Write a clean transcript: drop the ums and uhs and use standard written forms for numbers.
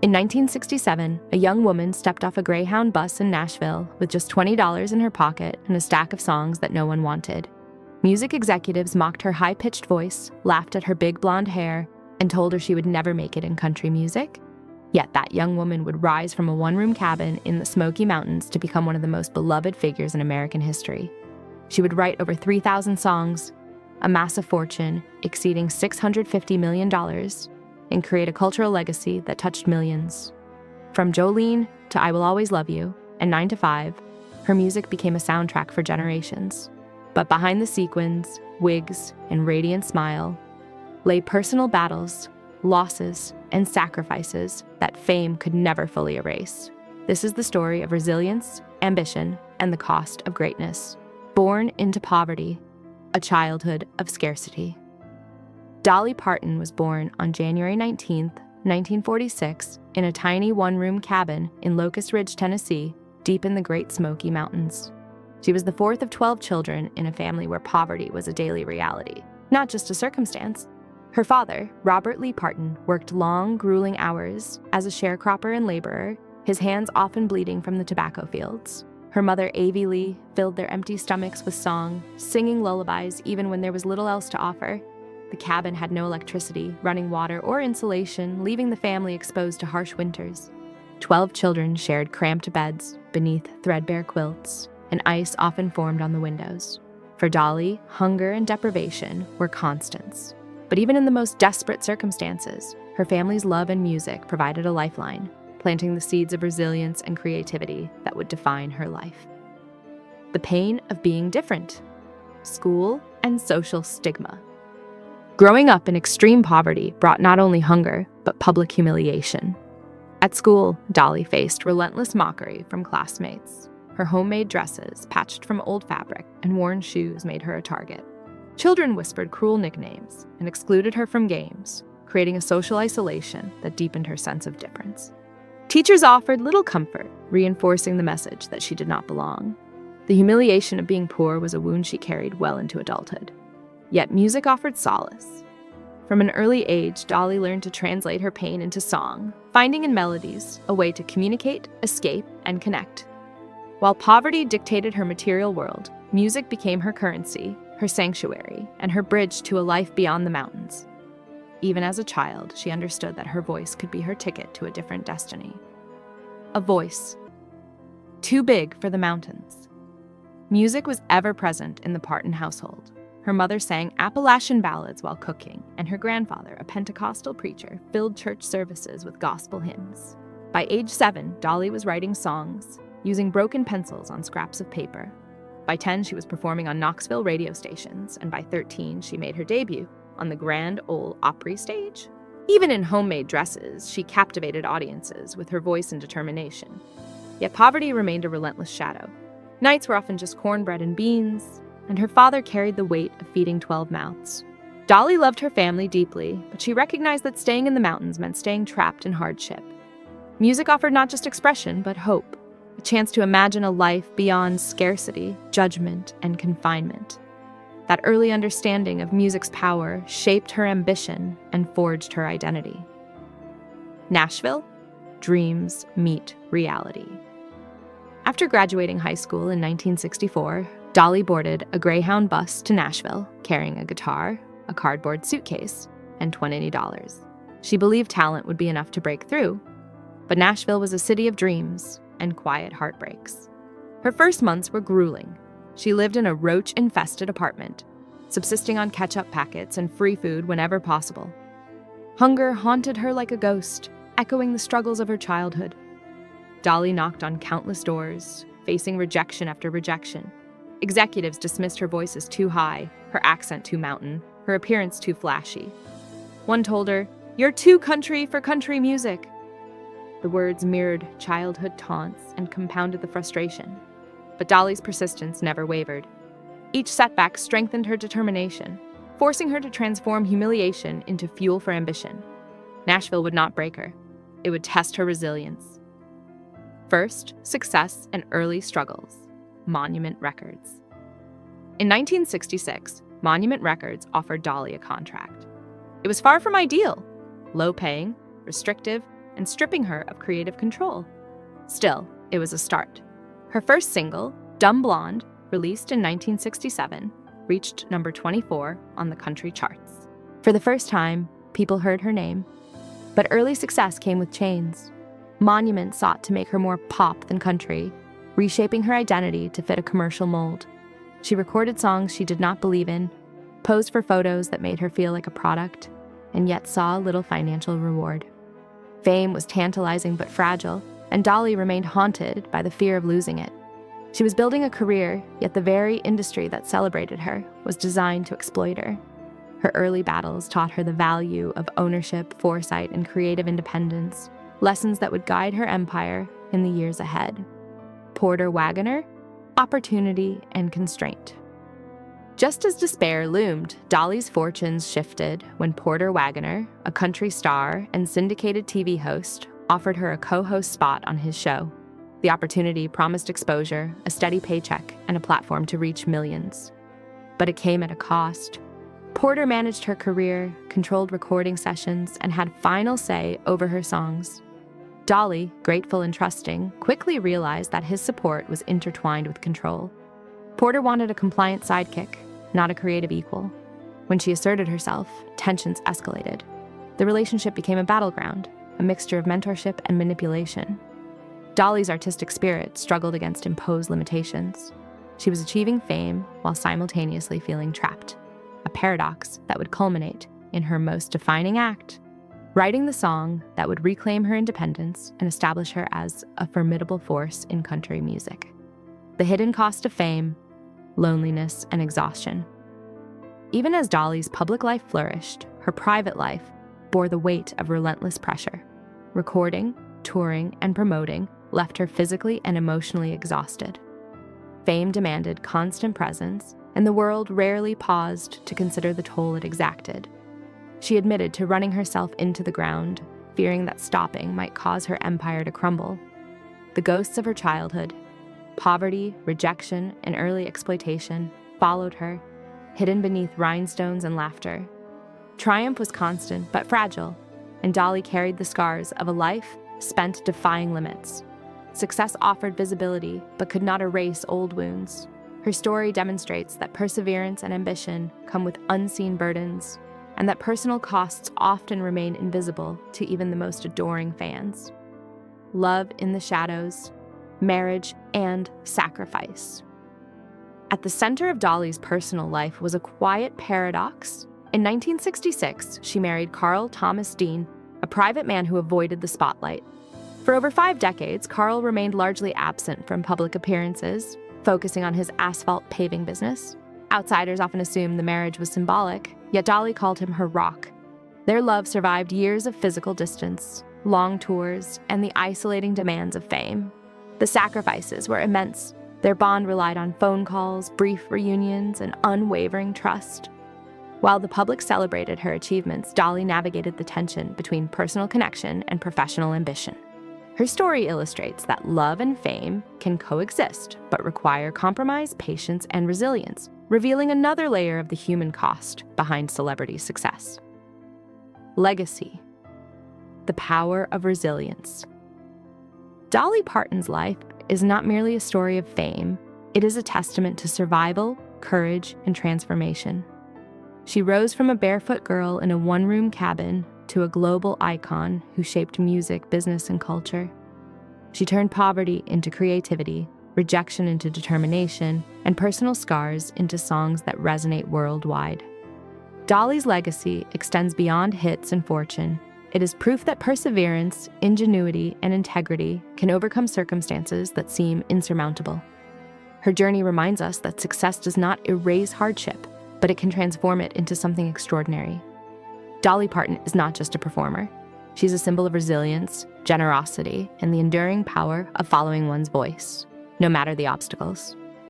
In 1967, a young woman stepped off a Greyhound bus in Nashville with just $20 in her pocket and a stack of songs that no one wanted. Music executives mocked her high-pitched voice, laughed at her big blonde hair, and told her she would never make it in country music. Yet that young woman would rise from a one-room cabin in the Smoky Mountains to become one of the most beloved figures in American history. She would write over 3,000 songs, amass a fortune exceeding $650 million, and create a cultural legacy that touched millions. From Jolene to I Will Always Love You and 9 to 5, her music became a soundtrack for generations. But behind the sequins, wigs, and radiant smile lay personal battles, losses, and sacrifices that fame could never fully erase. This is the story of resilience, ambition, and the cost of greatness. Born into poverty, a childhood of scarcity. Dolly Parton was born on January 19, 1946, in a tiny one-room cabin in Locust Ridge, Tennessee, deep in the Great Smoky Mountains. She was the fourth of 12 children in a family where poverty was a daily reality, not just a circumstance. Her father, Robert Lee Parton, worked long, grueling hours as a sharecropper and laborer, his hands often bleeding from the tobacco fields. Her mother, Avie Lee, filled their empty stomachs with song, singing lullabies even when there was little else to offer. The cabin had no electricity, running water, or insulation, leaving the family exposed to harsh winters. 12 children shared cramped beds beneath threadbare quilts, and ice often formed on the windows. For Dolly, hunger and deprivation were constants. But even in the most desperate circumstances, her family's love and music provided a lifeline, planting the seeds of resilience and creativity that would define her life. The pain of being different, school, and social stigma. Growing up in extreme poverty brought not only hunger, but public humiliation. At school, Dolly faced relentless mockery from classmates. Her homemade dresses, patched from old fabric, and worn shoes made her a target. Children whispered cruel nicknames and excluded her from games, creating a social isolation that deepened her sense of difference. Teachers offered little comfort, reinforcing the message that she did not belong. The humiliation of being poor was a wound she carried well into adulthood. Yet music offered solace. From an early age, Dolly learned to translate her pain into song, finding in melodies a way to communicate, escape, and connect. While poverty dictated her material world, music became her currency, her sanctuary, and her bridge to a life beyond the mountains. Even as a child, she understood that her voice could be her ticket to a different destiny. A voice too big for the mountains. Music was ever present in the Parton household. Her mother sang Appalachian ballads while cooking, and her grandfather, a Pentecostal preacher, filled church services with gospel hymns. By age 7, Dolly was writing songs, using broken pencils on scraps of paper. By 10, she was performing on Knoxville radio stations, and by 13, she made her debut on the Grand Ole Opry stage. Even in homemade dresses, she captivated audiences with her voice and determination. Yet poverty remained a relentless shadow. Nights were often just cornbread and beans, and her father carried the weight of feeding 12 mouths. Dolly loved her family deeply, but she recognized that staying in the mountains meant staying trapped in hardship. Music offered not just expression, but hope, a chance to imagine a life beyond scarcity, judgment, and confinement. That early understanding of music's power shaped her ambition and forged her identity. Nashville, dreams meet reality. After graduating high school in 1964, Dolly boarded a Greyhound bus to Nashville, carrying a guitar, a cardboard suitcase, and $20. She believed talent would be enough to break through, but Nashville was a city of dreams and quiet heartbreaks. Her first months were grueling. She lived in a roach-infested apartment, subsisting on ketchup packets and free food whenever possible. Hunger haunted her like a ghost, echoing the struggles of her childhood. Dolly knocked on countless doors, facing rejection after rejection. Executives dismissed her voice as too high, her accent too mountain, her appearance too flashy. One told her, "You're too country for country music." The words mirrored childhood taunts and compounded the frustration. But Dolly's persistence never wavered. Each setback strengthened her determination, forcing her to transform humiliation into fuel for ambition. Nashville would not break her. It would test her resilience. First, success and early struggles. Monument Records. In 1966, Monument Records offered Dolly a contract. It was far from ideal. Low-paying, restrictive, and stripping her of creative control. Still, it was a start. Her first single, Dumb Blonde, released in 1967, reached number 24 on the country charts. For the first time, people heard her name. But early success came with chains. Monuments sought to make her more pop than country, reshaping her identity to fit a commercial mold. She recorded songs she did not believe in, posed for photos that made her feel like a product, and yet saw little financial reward. Fame was tantalizing but fragile, and Dolly remained haunted by the fear of losing it. She was building a career, yet the very industry that celebrated her was designed to exploit her. Her early battles taught her the value of ownership, foresight, and creative independence, lessons that would guide her empire in the years ahead. Porter Wagoner, opportunity and constraint. Just as despair loomed, Dolly's fortunes shifted when Porter Wagoner, a country star and syndicated TV host, offered her a co-host spot on his show. The opportunity promised exposure, a steady paycheck, and a platform to reach millions. But it came at a cost. Porter managed her career, controlled recording sessions, and had final say over her songs. Dolly, grateful and trusting, quickly realized that his support was intertwined with control. Porter wanted a compliant sidekick, not a creative equal. When she asserted herself, tensions escalated. The relationship became a battleground, a mixture of mentorship and manipulation. Dolly's artistic spirit struggled against imposed limitations. She was achieving fame while simultaneously feeling trapped, a paradox that would culminate in her most defining act, writing the song that would reclaim her independence and establish her as a formidable force in country music. The hidden cost of fame, loneliness, and exhaustion. Even as Dolly's public life flourished, her private life bore the weight of relentless pressure. Recording, touring, and promoting left her physically and emotionally exhausted. Fame demanded constant presence, and the world rarely paused to consider the toll it exacted. She admitted to running herself into the ground, fearing that stopping might cause her empire to crumble. The ghosts of her childhood, poverty, rejection, and early exploitation, followed her, hidden beneath rhinestones and laughter. Triumph was constant but fragile, and Dolly carried the scars of a life spent defying limits. Success offered visibility but could not erase old wounds. Her story demonstrates that perseverance and ambition come with unseen burdens, and that personal costs often remain invisible to even the most adoring fans. Love in the shadows, marriage, and sacrifice. At the center of Dolly's personal life was a quiet paradox. In 1966, she married Carl Thomas Dean, a private man who avoided the spotlight. For over 5 decades, Carl remained largely absent from public appearances, focusing on his asphalt paving business. Outsiders often assumed the marriage was symbolic, yet Dolly called him her rock. Their love survived years of physical distance, long tours, and the isolating demands of fame. The sacrifices were immense. Their bond relied on phone calls, brief reunions, and unwavering trust. While the public celebrated her achievements, Dolly navigated the tension between personal connection and professional ambition. Her story illustrates that love and fame can coexist, but require compromise, patience, and resilience, revealing another layer of the human cost behind celebrity success. Legacy. The power of resilience. Dolly Parton's life is not merely a story of fame, it is a testament to survival, courage, and transformation. She rose from a barefoot girl in a one-room cabin to a global icon who shaped music, business, and culture. She turned poverty into creativity, rejection into determination, and personal scars into songs that resonate worldwide. Dolly's legacy extends beyond hits and fortune. It is proof that perseverance, ingenuity, and integrity can overcome circumstances that seem insurmountable. Her journey reminds us that success does not erase hardship, but it can transform it into something extraordinary. Dolly Parton is not just a performer. She's a symbol of resilience, generosity, and the enduring power of following one's voice, no matter the obstacles.